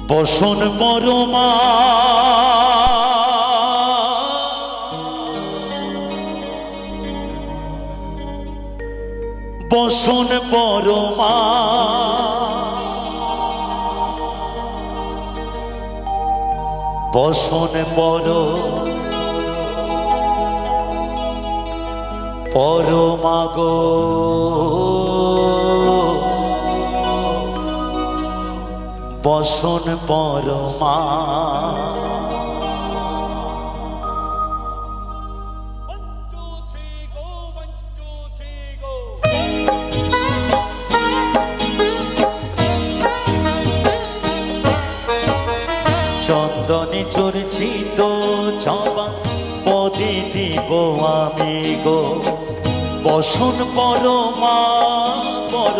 বসন পরমা বসন পরমা বসন পর পরমাগো বসন পরমা চন্দনে চর্চিত জবা পদে দিব আমি গো বসন পরমা পর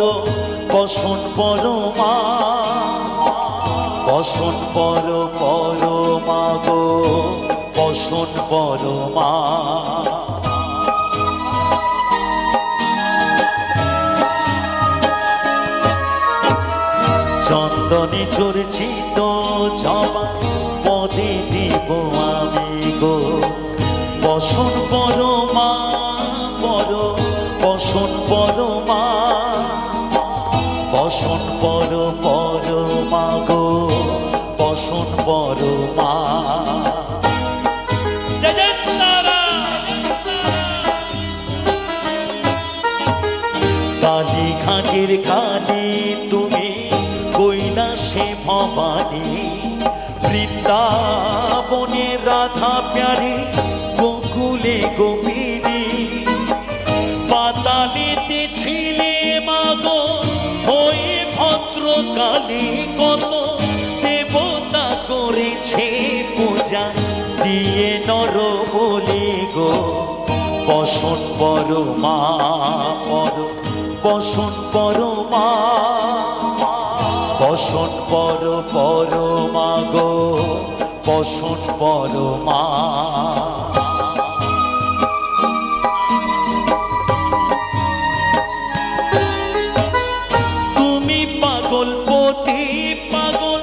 বসন পরমা বসন পর পরমা গো বসন পরমা চন্দনে চর্চিত জবা পদে দিব আমি গো বসন পরমা পর বসন পরমা বসন পর পরমা গো বসন পরমা কালী ঘাটের কালী তুমি কৈলাসে ভবানী বৃন্দাবনে রাধা প্যারি গোকুলে গোপিনী পাতালেতে ছিলে মাগো হয়ে ভদ্রকালী কত দেবতা করেছে পূজা দিয়ে নর বলি গো বসন পরমা পর বসন পরমা বসন পর পরমা গো বসন পরমা তুমি পাগল পতি পাগল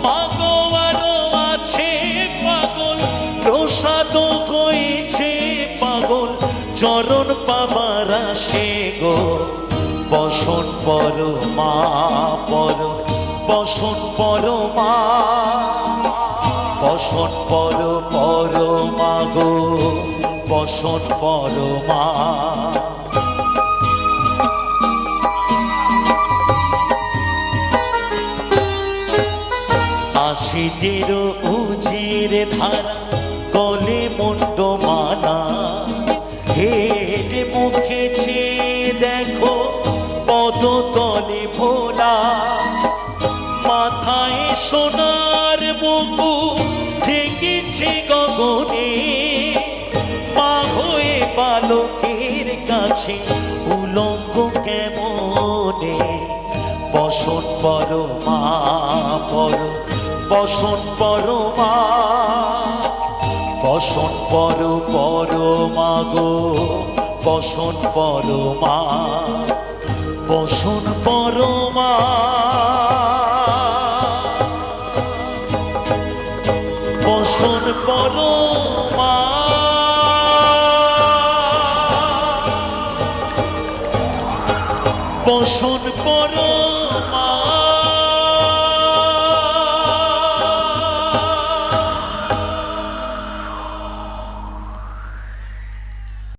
মাগো আরো আছে পাগল প্রসাদ হয়েছে পাগল চরণ পাবার আসে গো বসন পরমা পর বসন পরমা বসন পর পরমা গো বসন পরমা আশিদের উজির ধারা গলে মুন্ড মালা হেঁটে মুখেছে দেখো পদতলে ভোলা মাথায় সোনার মুকুট ঢেকেছে গগনে মা হয়ে বালকের কাছে উলঙ্গ কেমনে বসন পরমা পর বসন পরমা বসন পর পরমা গো বসন পরমা বসন পরমা বসন পরমা বসন পরমা